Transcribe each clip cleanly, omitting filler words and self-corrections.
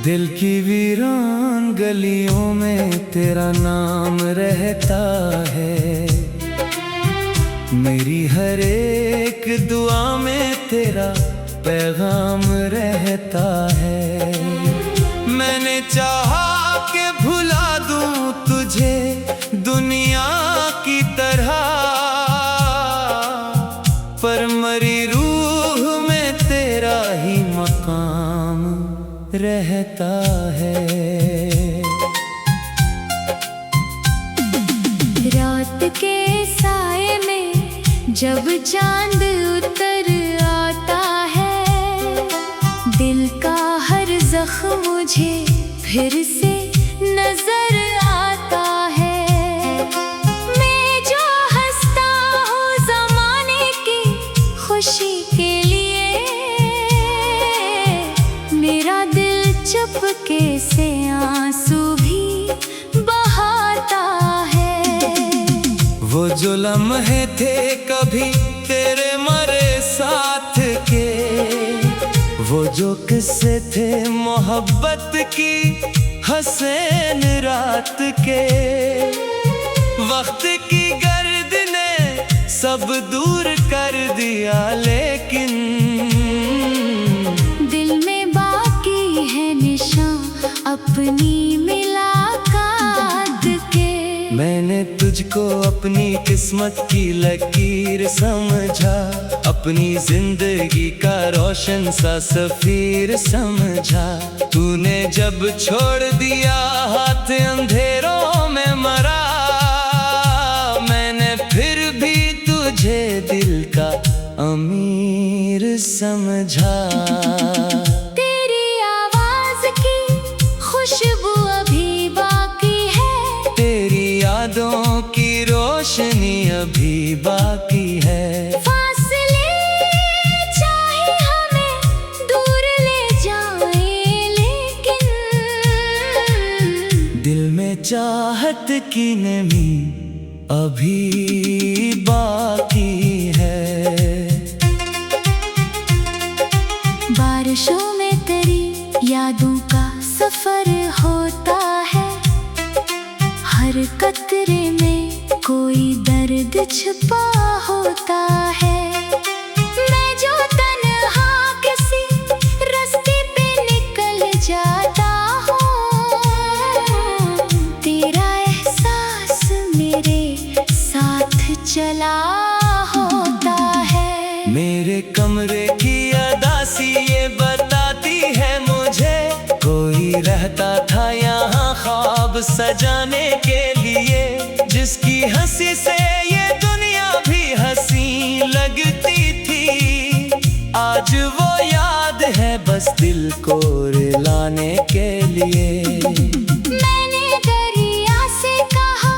दिल की वीरान गलियों में तेरा नाम रहता है। मेरी हर एक दुआ में तेरा पैगाम रहता है। मैंने चाहा कि भुला दूं तुझे दुनिया की तरह, पर मरी रूह में तेरा ही मकाम रहता है। रात के साए में जब चांद उतर आता है, दिल का हर जख्म मुझे फिर से नजर आता है। मैं जो हंसता हूँ ज़माने की खुशी के लिए, मेरा दिल चुपके से आंसू भी बहाता है। वो जो लम्हे थे कभी तेरे मरे साथ के, वो जो किस्से थे मोहब्बत की हसीन रात के, वक्त की गर्द ने सब दूर कर दिया, लेकिन दिल में बाकी है निशान अपनी मुलाकात के। मैंने तुझको अपनी किस्मत की लकीर समझा, अपनी जिंदगी का रोशन सा सफीर समझा। तूने जब छोड़ दिया हाथ अंधेरों में मरा, मैंने फिर भी तुझे दिल का अमीर समझा। तेरी आवाज की खुशबू अभी बाकी है, तेरी यादों की रोशनी अभी बाकी है। फासले चाहे हमें दूर ले जाए, लेकिन दिल में चाहत की नमी अभी बाकी है। बारिशों में तेरी यादों का सफर होता है, हर कतरे में कोई दर्द छुपा होता है। मैं जो तन्हा किसी रास्ते पे निकल जाता हूँ, तेरा एहसास मेरे साथ चला होता है। मेरे कमरे की अदासी ये बताती है मुझे, कोई रहता था यहाँ ख्वाब सजाने के लिए, जिसकी हंसी से ये दुनिया भी हंसी लगती थी। आज वो याद है बस दिल को रुलाने के लिए। मैंने दरिया से कहा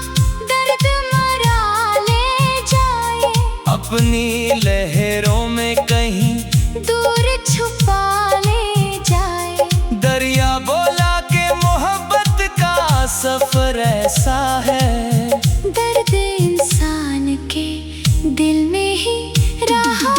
दर्द मरा ले जाए, अपनी लहरों में कहीं दूर छुपा ले जाए। दरिया बोला कि मोहब्बत का सफर ऐसा है, दर्द इंसान के दिल में ही रहा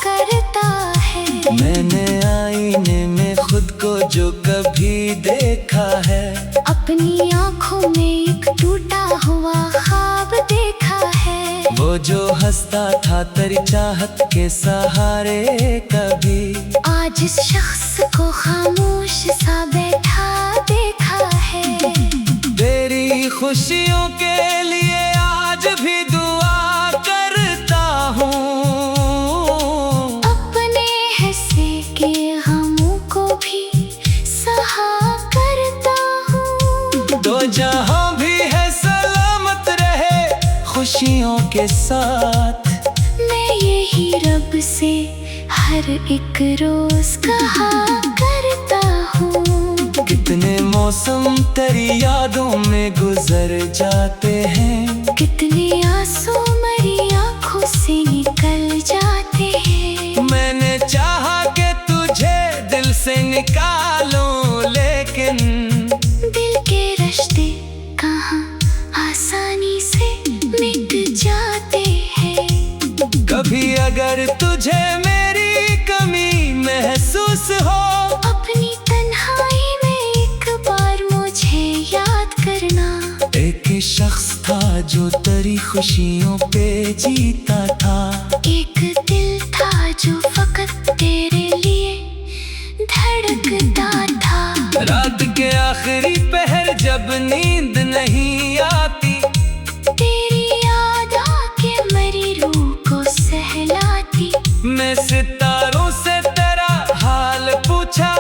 करता है। मैंने आईने में खुद को जो कभी देखा है, अपनी आँखों में एक टूटा हुआ ख्वाब देखा है। वो जो हंसता था तेरी चाहत के सहारे कभी, आज इस शख्स को खामोश सा बैठा देखा है। तेरी खुशियों के लिए आज भी दुआ करता हूँ, अपने हिस्से के गमों को भी सहा करता हूँ। तो जहाँ भी है सलामत रहे खुशियों के साथ। मैं यही रब से हर एक रोज कहा करता हूँ। कितने मौसम तेरी यादों में गुजर जाते हैं, कितने आंसू मेरी आँखों से निकल जाते हैं। मैंने चाहा कि तुझे दिल से निकालूं, लेकिन दिल के रिश्ते कहाँ आसानी से मिट जाते हैं। कभी अगर तुझे मेरी कमी महसूस हो, अपनी तन्हाई में खुशियों पे जीता था। एक दिल था जो फकत तेरे लिए धड़कता था। रात के आखिरी पहर जब नींद नहीं आती, तेरी याद आके मेरी रूह को सहलाती। मैं सितारों से तेरा हाल पूछा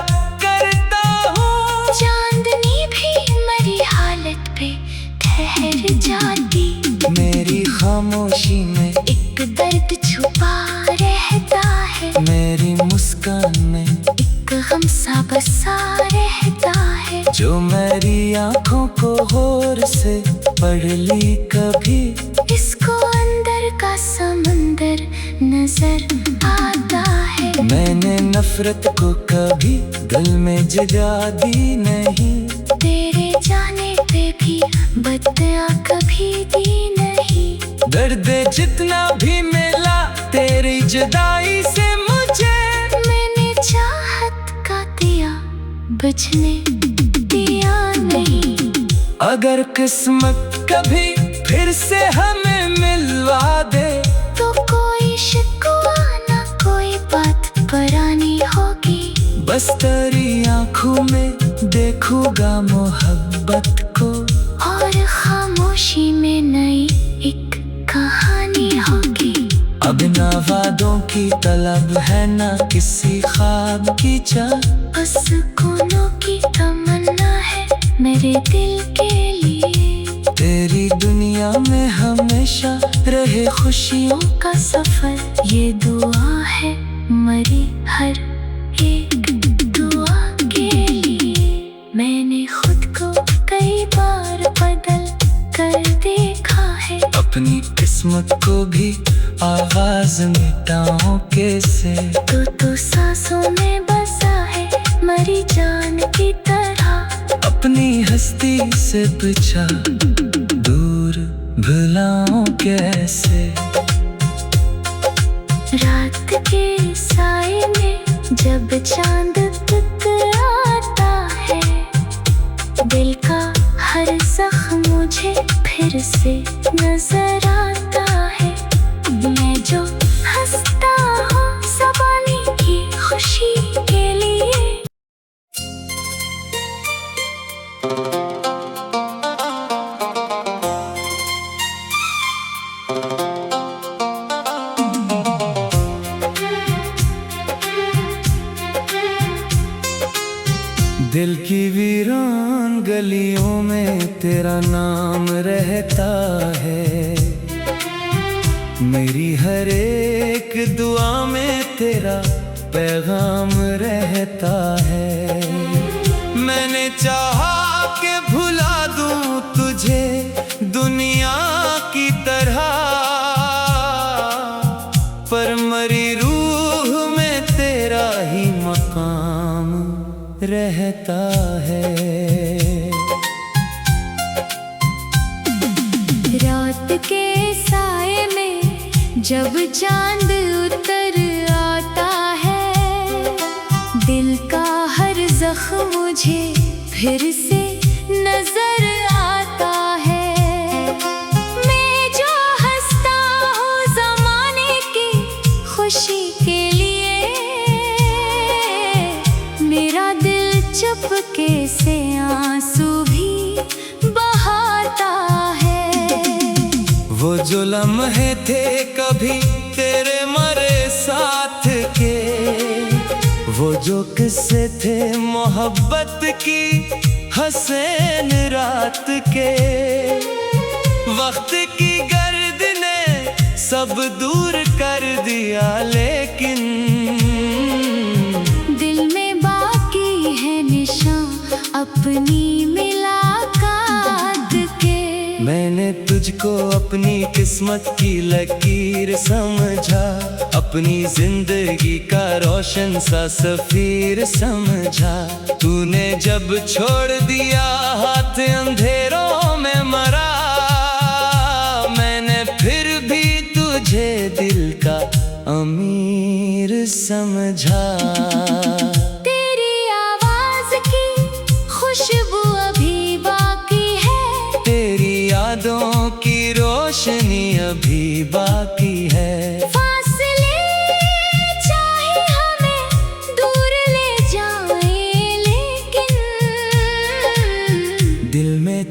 करता हूँ। चांदनी भी मेरी हालत पे ठहर जाती। मेरी खामोशी में एक दर्द छुपा रहता है। मेरी मुस्कान में एक गम सा बसा रहता है। जो मेरी आँखों को गौर से पढ़ ली कभी, इसको अंदर का समंदर नजर आता है। मैंने नफरत को कभी दिल में जगा दी नहीं। तेरे जाने पे भी बदया कभी दी नहीं। दर्द जितना भी मिला तेरी जुदाई से मुझे, मैंने चाहत का दिया बुझने दिया नहीं। अगर किस्मत कभी फिर से हमें मिलवा दे, तो कोई शिकवा ना कोई बात पुरानी होगी। बस तेरी आँखों में देखूंगा मोहब्बत को, और खामोशी में नई एक कहानी होगी। अब ना वादों की तलब है ना किसी ख्वाब की चाह, बस सुकूनों की तमन्ना है मेरे दिल के लिए। तेरी दुनिया में हमेशा रहे खुशियों का सफर ये दुआ है मरी हर एक दुआ के लिए। मैंने खुद को कई बार बदल कर देखा है। अपनी किस्मत को भी आवाज मिटाऊं कैसे। तो सांसों में बसा है मरी जान की तरह। अपनी हस्ती से पीछा दूर भुलाऊं कैसे। रात के साए में जब चांद टकराता है, दिल का हर जख्म मुझे फिर से नजर आता है। मैं जो हंसता हूँ ज़बानी की खुशी के लिए। दिल की वीरान गलियों में तेरा नाम रहता है। मेरी हर एक दुआ में तेरा पैगाम रहता है। मैंने चाहा कि भुला दूं तुझे दुनिया की तरह, पर मरी रूह में तेरा ही मकाम रहता है। रात के साए में जब चांद उतर आता है, दिल का हर जख्म मुझे फिर से नजर आता है। मैं जो हंसता हूँ ज़माने की खुशी के लिए, मेरा दिल चुपके से आंसू भी बहाता है। वो जो लम्हे थे कभी तेरे मरे साथ के, वो जो किस्से थे मोहब्बत की हसीन रात के। वक्त की गर्द ने सब दूर कर दिया, लेकिन दिल में बाकी है निशान अपनी मुलाकात के। मैंने तुझको अपनी किस्मत की लकीर समझा, अपनी जिंदगी का रोशन सा सफीर समझा। तूने जब छोड़ दिया हाथ अंधेरों में मरा, मैंने फिर भी तुझे दिल का अमीर समझा। तेरी आवाज की खुशबू अभी बाकी है, तेरी यादों की रोशनी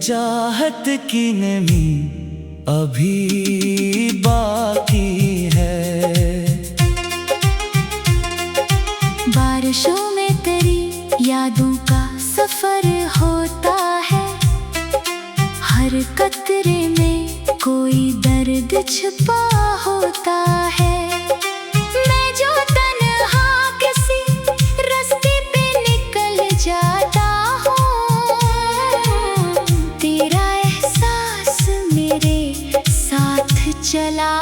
चाहत की नमी अभी बाकी है। बारिशों में तेरी यादों का सफर होता है, हर कतरे में कोई दर्द छुपा होता है। मैं जो तन्हा किसी रास्ते पे निकल जाता हूँ, तेरा एहसास मेरे साथ चला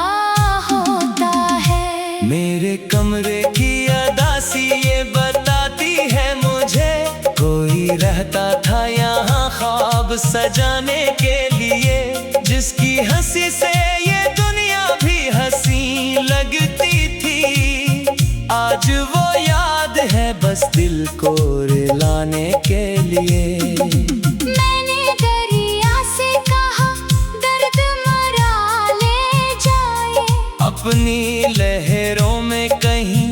होता है। मेरे कमरे की अदासी ये बताती है मुझे, कोई रहता था यहाँ ख्वाब सजाने के लिए, जिसकी हंसी से ये दुनिया भी हंसी लगती थी। आज वो याद है बस दिल को रुलाने के लिए। मैंने दरिया से कहा दर्द मरा ले जाए, अपनी लहरों में कहीं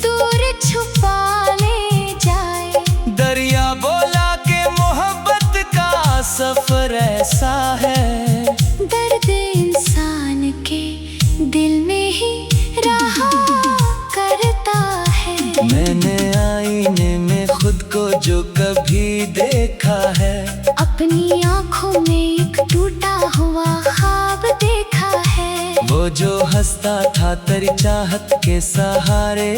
दूर छुपा ले जाए। दरिया बोला कि मोहब्बत का सफर ऐसा है, दर्द इंसान के दिल में ही रहा करता है। मैंने आईने में खुद को जो कभी देखा है, अपनी आँखों में एक टूटा हुआ ख्वाब देखा है। वो जो हंसता था तेरी चाहत के सहारे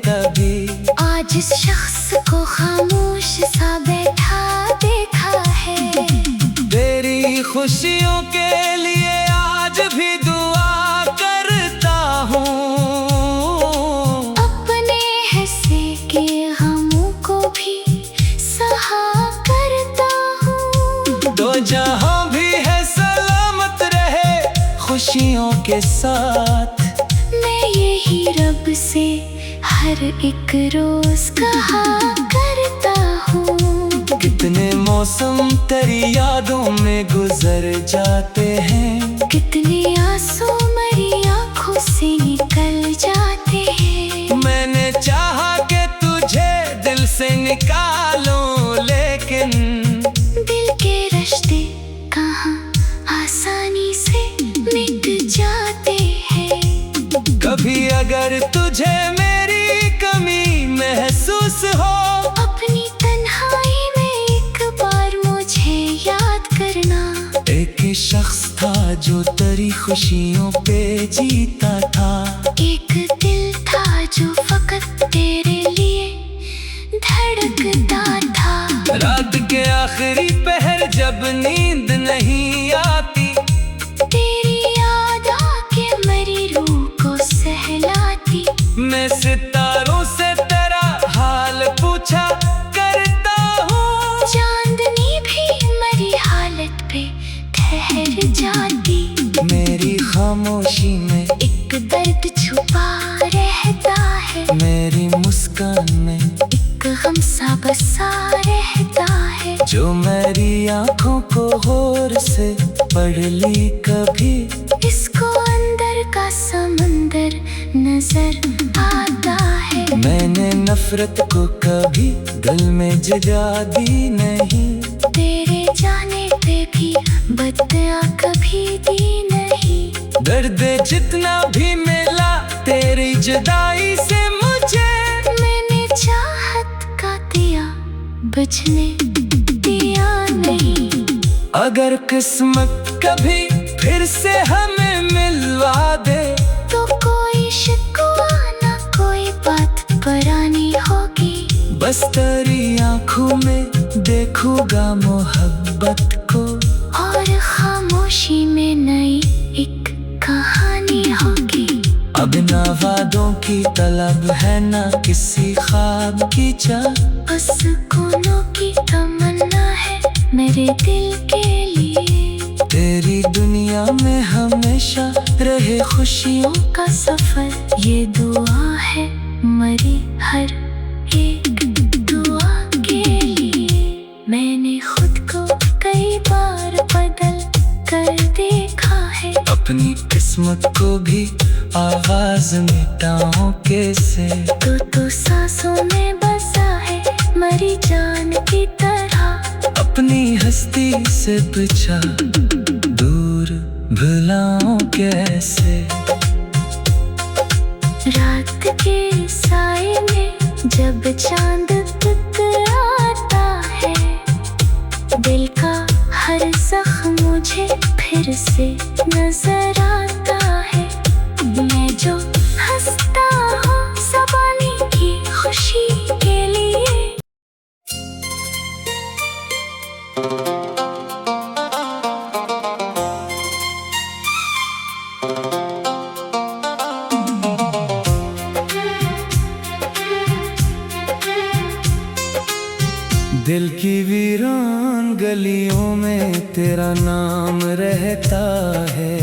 कभी, आज इस शख्स को खामोश सा बैठा देखा है। तेरी खुशियों के लिए आज भी दुआ करता हूँ, अपने हिस्से के गमों को भी सहा करता हूँ। दो जहां भी है सलामत रहे खुशियों के साथ। मैं यही रब से हर एक रोज कहा करता हूँ। कितने मौसम तेरी यादों में गुजर जाते हैं, कितने आंसू मेरी आँखों से निकल जाते हैं। मैंने चाहा कि तुझे दिल से निकालूं, लेकिन दिल के रिश्ते कहाँ आसानी से मिट जाते हैं। कभी अगर तुझे मेरी कमी महसूस हो, अपनी तन्हाई में एक बार मुझे याद करना। एक ही शख्स था जो तेरी खुशियों पे जीता था, एक दिल था जो फकत तेरे लिए धड़कता था। रात के आखिरी पहर जब नींद नहीं आती, तेरी याद आके मेरी रूह को सहलाती। मैं सितारों से तेरा हाल पूछा करता हूँ, चांदनी भी मेरी हालत पे ठहर जाती। मेरी खामोशी में एक दर्द छुपा रहता है, मेरी मुस्कान में एक गम सा बसा रहता है। जो मेरी आंखों को गौर से पढ़ ली कभी, इसको अंदर का समंदर नजर आता है। मैंने नफरत को कभी दिल में जगा दी नहीं, तेरे जाने पे भी बदया कभी दी नहीं। दर्द जितना भी मिला तेरी जुदाई से मुझे, मैंने चाहत का दिया बुझने दिया नहीं। अगर किस्मत कभी फिर से हमें मिलवा दे, तो कोई शिकवा ना कोई बात पुरानी होगी। बस तेरी आंखों में देखूंगा मोहब्बत को, और खामोशी में नई एक कहानी होगी। अब ना वादों की तलब है ना किसी ख्वाब की चाह, बस सुकूनों की तमन्ना है मेरे दिल के लिए। तेरी दुनिया में हमेशा रहे खुशियों का सफर ये दुआ है मरी हर एक दुआ के लिए। मैंने खुद को कई बार बदल कर देखा है, अपनी किस्मत को भी आवाज मिटाऊं कैसे। तो सांसों में बसा है मरी जान की तरह। अपनी हस्ती से पूछा, दूर भुलाऊं कैसे। रात के साए में जब चांद आता है, दिल का हर जख्म मुझे फिर से नजर आता है। मैं जो हंसता हूँ ज़बानी की खुशी के लिए। दिल की वीरान गलियों में तेरा नाम रहता है,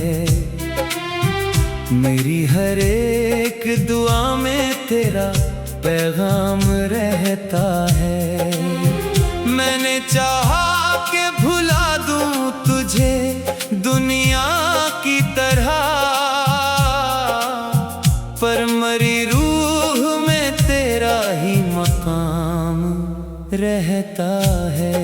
मेरी हर एक दुआ में तेरा पैगाम रहता है। मैंने चाहा कि भुला दूं तुझे दुनिया की तरह, पर मरी रूह में तेरा ही मकाम रहता है।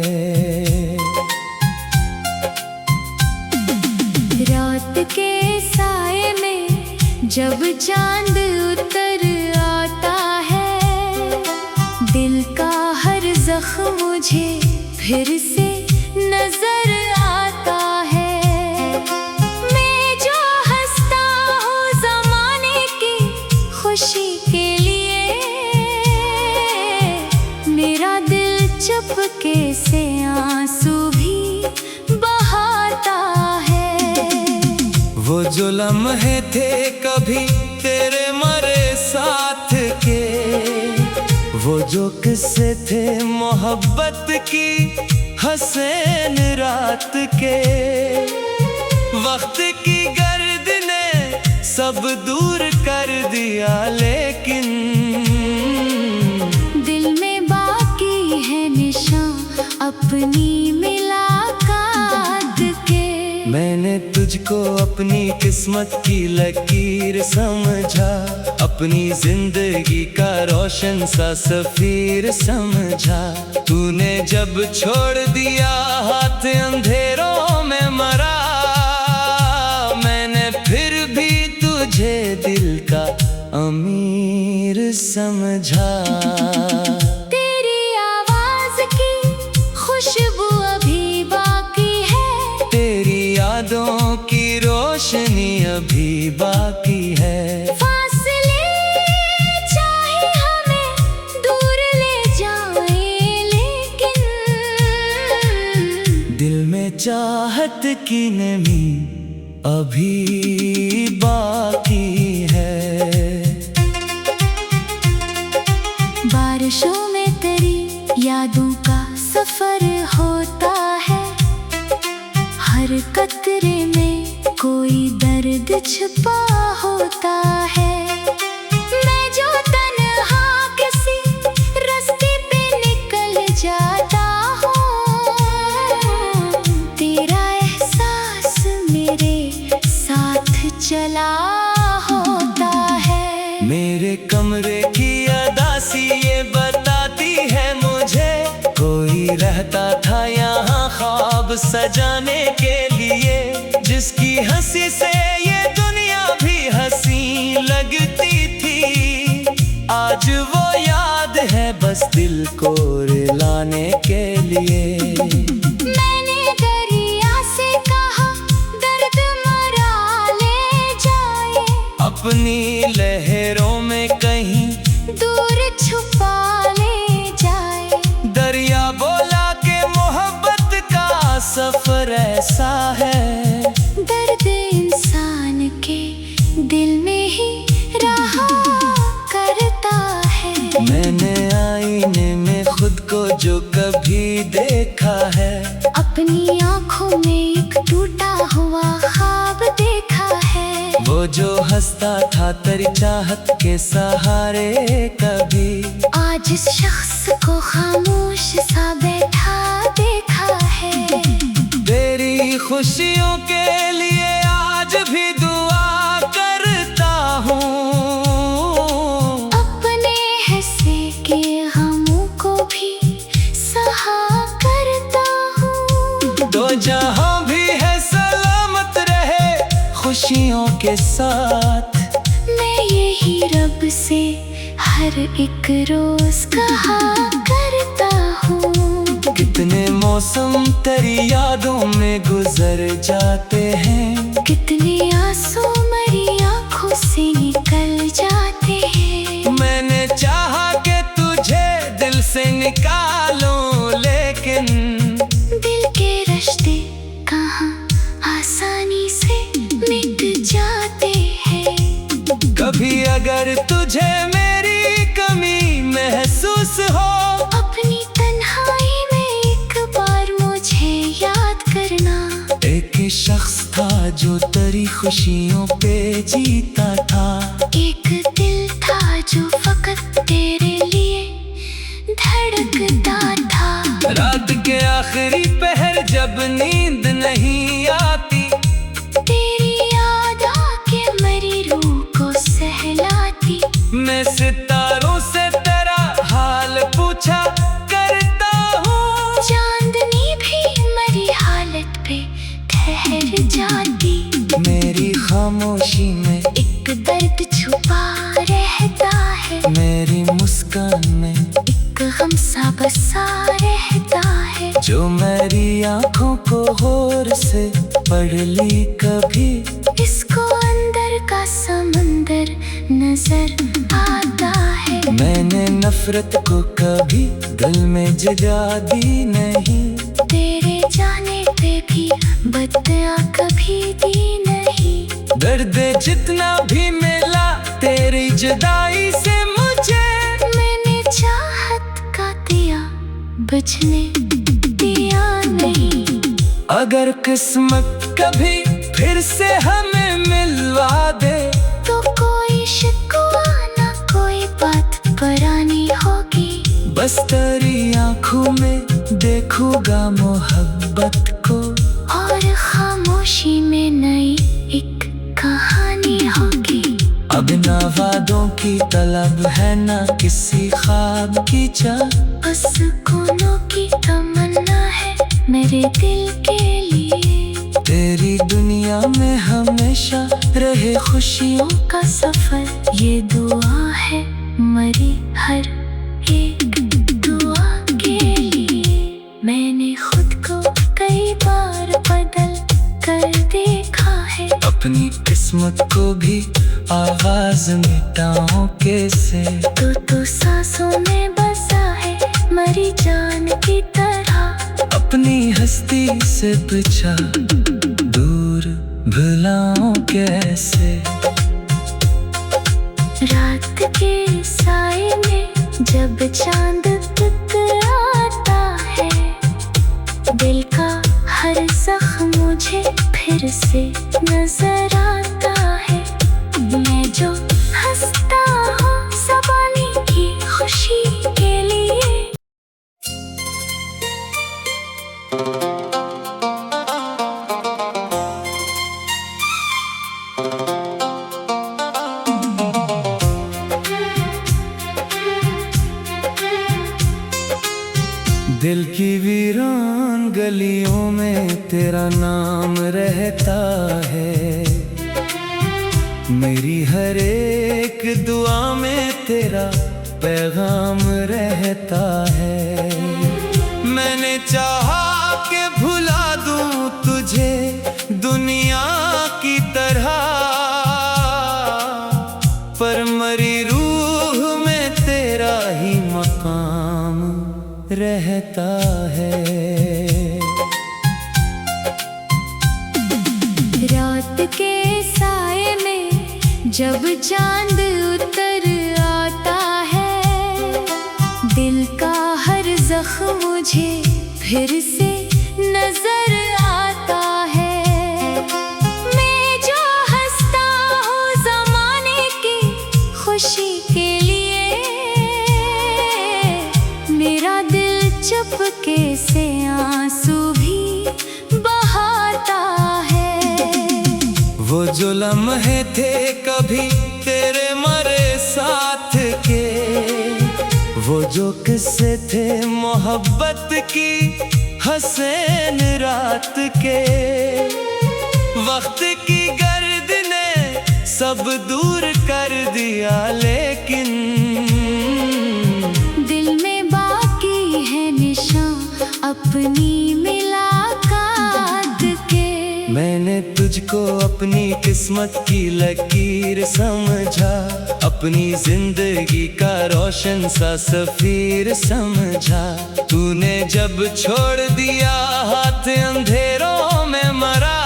रात के साए में जब चांद उतर आता है, दिल का हर जख्म मुझे फिर से नजर आता है। मैं जो हंसता हूँ ज़माने की खुशी के लिए, मेरा दिल चुपके से आंसू भी बहाता है। वो जो लम्हे थे कभी तेरे मरे साथ के, वो जो किस्से थे मोहब्बत की हसीन रात के, वक्त की गर्द ने सब दूर कर दिया, लेकिन दिल में बाकी है निशान अपनी मुलाकात के। मैंने तुझको अपनी किस्मत की लकीर समझा, अपनी जिंदगी का रोशन सा सफीर समझा। तूने जब छोड़ दिया हाथ अंधेरों में मरा, मैंने फिर भी तुझे दिल का अमीर समझा। तेरी आवाज की खुशबू अभी बाकी है, तेरी यादों की रोशनी अभी बाकी है। फासले चाहे हमें दूर ले जाए, लेकिन दिल में चाहत की नमी अभी बाकी है। बारिशों में तेरी यादों का सफर होता है, हर कतरे में कोई दर्द छुपा होता है। मैं जो तन्हा किसी रास्ते पे निकल जाता हूँ, तेरा एहसास मेरे साथ चला होता है। मेरे कमरे की अदासी ये बताती है मुझे, कोई रहता था यहाँ ख्वाब सजाने के लिए, जिसकी हंसी से ये दुनिया भी हंसी लगती थी। आज वो याद है बस दिल को रुलाने के लिए। मैंने दरिया से कहा दर्द मरा ले जाए, अपनी लहरों में कहीं दूर छुपा ले जाए। दरिया बोला कि मोहब्बत का सफर ऐसा है, दर्द इंसान के दिल में ही रहा करता है। मैंने आईने में खुद को जो कभी देखा है, अपनी आँखों में एक टूटा हुआ ख्वाब देखा है। वो जो हंसता था तेरी चाहत के सहारे कभी, आज इस शख्स को खामोश सा बैठा देखा है। तेरी खुशियों के लिए आज भी दुआ करता हूँ, अपने हिस्से के गमों को भी सहा करता हूँ। जहाँ भी है सलामत रहे खुशियों के साथ। मैं यही रब से हर एक रोज कहा करता हूँ। कितने मौसम तेरी यादों में गुजर जाते हैं, कितने आंसू मेरी आंखों से निकल जाते हैं। मैंने चाहा कि तुझे दिल से निकालूं, लेकिन दिल के रिश्ते कहाँ आसानी से मिट जाते हैं। कभी अगर तुझे मेरी कमी महसूस हो, अपनी तन्हाई में एक बार मुझे याद करना। एक शख्स था जो तेरी खुशियों पे जीता था। एक दिल था जो फकत तेरे लिए धड़कता था। रात के आखिरी पहर जब नींद नहीं आती, तेरी याद आके मेरी रूह को सहलाती। मैं सितारों से तेरा हाल पूछा करता हूँ। चांदनी भी मेरी हालत पे ठहर जाती। मेरी खामोशी में एक दर्द छुपा रहता है, मेरी मुस्कान में एक गम सा बसा रहता है। जो मेरी आंखों को गौर से पढ़ ली कभी, इसको अंदर का समंदर नजर आता है। मैंने नफरत को कभी दिल में जगा दी नहीं, तेरे जाने पे भी बदया कभी दी नहीं। दर्द जितना भी मिला तेरी जुदाई से मुझे, मैंने चाहत का दिया बुझने दिया नहीं। अगर किस्मत कभी फिर से हमें मिलवा दे, तो कोई शिकवा ना कोई बात पुरानी होगी। बस तेरी आंखों में देखूंगा मोहब्बत को, और खामोशी में नई एक कहानी होगी। अब ना वादों की तलब है ना किसी ख्वाब की चाह, बस सुकूनों की तमन्ना है मेरे दिल के लिए। तेरी दुनिया में हमेशा रहे खुशियों का सफर ये दुआ है मरी हर एक दुआ के लिए। मैंने खुद को कई बार बदल कर देखा है। अपनी किस्मत को भी आवाज मिटाऊं कैसे, तो सांसों में बसा है मरी जान की तरह। अपनी हस्ती से पीछा दूर भुलाऊं कैसे। रात के साए में जब चांद टकराता है, दिल का हर जख्म मुझे फिर से नजर आता है। मैं जो हंसता हूँ ज़बानी की खुशी के लिए। दिल की वीरान गलियों में तेरा नाम रहता है, मेरी हर एक दुआ में तेरा पैगाम रहता है। मैंने चाहा कि भुला दूं तुझे दुनिया की तरह, पर मरी रूह में तेरा ही मकाम रहता है। रात के साए में जब चांद उतर आता है, दिल का हर जख्म मुझे फिर से नजर आता है। मैं जो हंसता हूँ ज़माने की खुशी के लिए, मेरा दिल चुपके से आंसू भी बहाता है। वो जो लम्हे थे कभी तेरे मरे साथ के, वो जो किस्से थे मोहब्बत की हसीन रात के, वक्त की गर्द ने सब दूर कर दिया, लेकिन दिल में बाकी है निशान अपनी मुलाकात के। मैंने तुझको अपनी किस्मत की लकीर समझा, अपनी जिंदगी का रोशन सा सफीर समझा। तूने जब छोड़ दिया हाथ अंधेरों में मरा,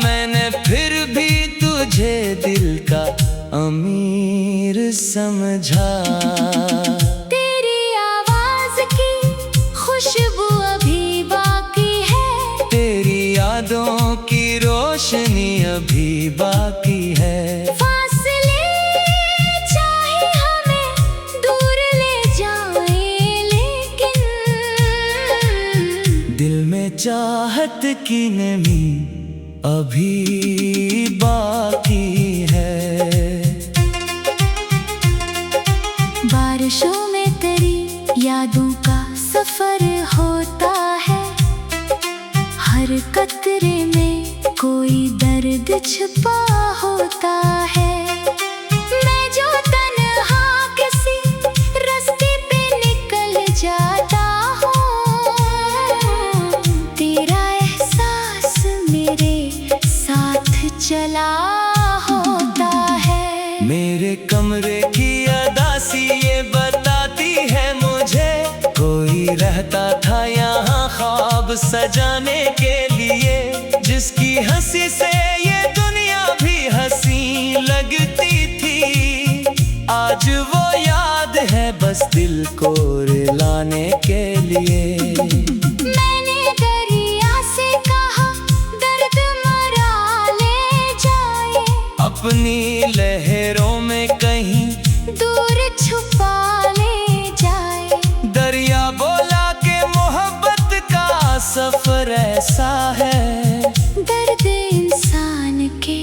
मैंने फिर भी तुझे दिल का अमीर समझा। तेरी आवाज की खुशबू अभी बाकी है, तेरी यादों की रोशनी अभी बाकी है। फासले चाहे हमें दूर ले जाए, लेकिन दिल में चाहत की नमी अभी बाकी है। बारिशों में तेरी यादों का सफर होता है, हर कतरे में कोई दर्द छुपा होता है। मैं जो तन्हा किसी रास्ते पे निकल जाता हूँ, तेरा एहसास मेरे साथ चला होता है। मेरे कमरे की अदासी ये बताती है मुझे, कोई रहता था यहाँ ख्वाब सजाने के लिए, जिसकी हंसी से ये दुनिया भी हंसी लगती थी। आज वो याद है बस दिल को रुलाने के लिए। मैंने दरिया से कहा दर्द मरा ले जाए, अपनी लहरों में कहीं दूर छुपा ले जाए। दरिया बोला कि मोहब्बत का सफर ऐसा है, दर्द इंसान के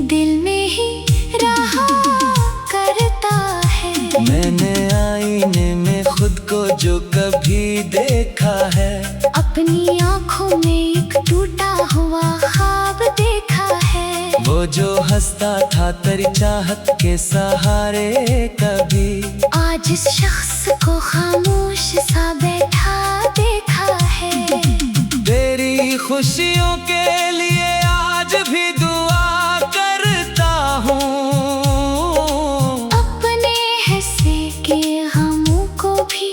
दिल में ही रहा करता है। मैंने आईने में खुद को जो कभी देखा है, अपनी आँखों में एक टूटा हुआ ख्वाब देखा है। वो जो हंसता था तेरी चाहत के सहारे कभी, आज इस शख्स को खामोश सा बैठा देखा है। तेरी खुशियों के लिए आज भी दुआ करता हूँ, अपने हिस्से के गमों को भी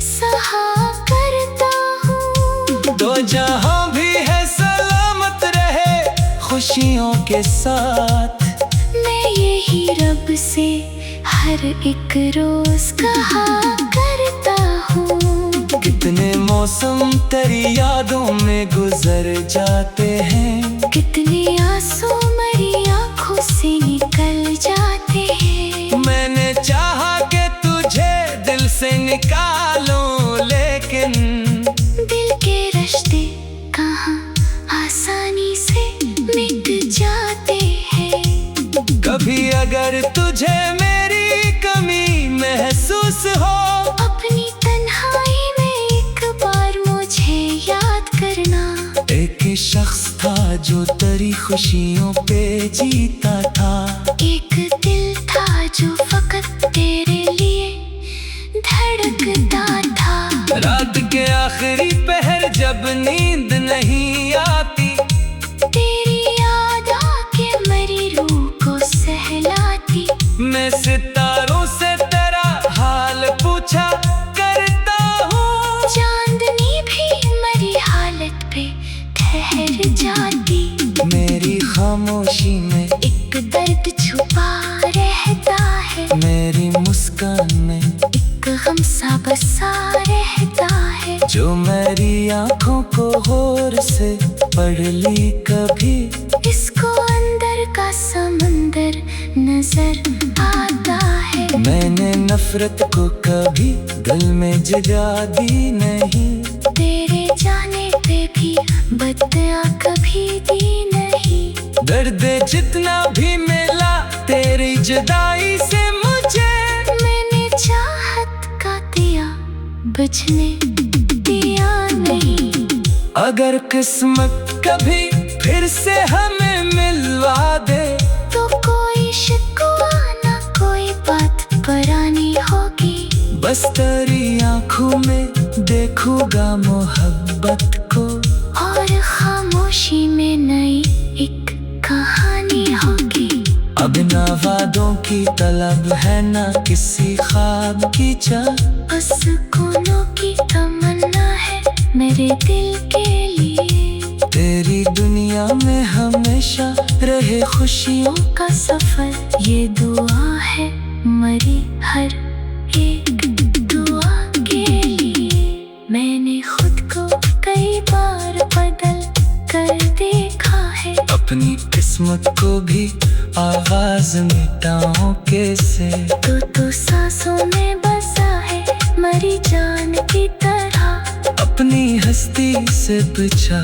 सहा करता हूँ। दो जहां भी है सलामत रहे खुशियों के साथ। मैं यही रब से हर एक रोज कहा करता हूँ। कितने मौसम तेरी यादों में गुजर जाते हैं, कितने आंसू मेरी आंखों से निकल जाते हैं। मैंने चाहा कि तुझे दिल से निकालूं, लेकिन दिल के रिश्ते कहाँ आसानी से मिट जाते हैं। कभी अगर तुझे मेरी कमी महसूस हो, अपनी तन्हाई में एक बार मुझे याद करना। एक शख्स था जो तेरी खुशियों पे जीता था, एक दिल था जो फकत तेरे लिए धड़कता था। रात के आखिरी पहर जब नींद नहीं आती, तेरी याद आके मेरी रूह को सहलाती। मैं सितारों से तेरा हाल पूछा करता हूँ, चांदनी भी मेरी हालत पे ठहर जाती। मेरी खामोशी में एक दर्द छुपा रहता है, मेरी मुस्कान में एक गम सा बसा रहता है। जो मेरी आंखों को गौर से पढ़ ली कभी, इसको अंदर का समंदर नजर आता है। मैंने नफरत को कभी दिल में जगा दी नहीं, तेरे जाने पे भी बदया कभी दी नहीं। दर्द जितना भी मिला तेरी जुदाई से मुझे, मैंने चाहत बुझने दिया नहीं। अगर किस्मत कभी फिर से हमें मिलवा दे तो कोई शिकवा ना कोई बात पुरानी होगी। बस तेरी आंखों में देखूंगा मोहब्बत को और खामोशी में नई एक कहानी होगी। अब ना वादों की तलब है ना किसी ख्वाब की चाह, बस सुकूनों की तमन्ना है मेरे दिल के लिए। तेरी दुनिया में हमेशा रहे खुशियों का सफर ये दुआ है मरी हर एक दुआ के लिए। मैंने खुद को कई बार बदल कर देखा है। अपनी किस्मत को भी आवाज मिटाऊं कैसे। तो सांसों में बसा है मरी जान की तरह। अपनी हस्ती से पीछा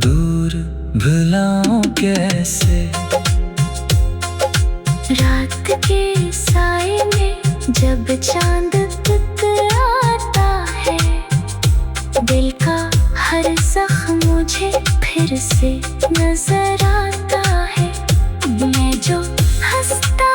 दूर भुलाऊं कैसे। रात के साए में जब चांद टकराता है, दिल का हर जख्म मुझे फिर से नजर आता है। मैं जो हंसता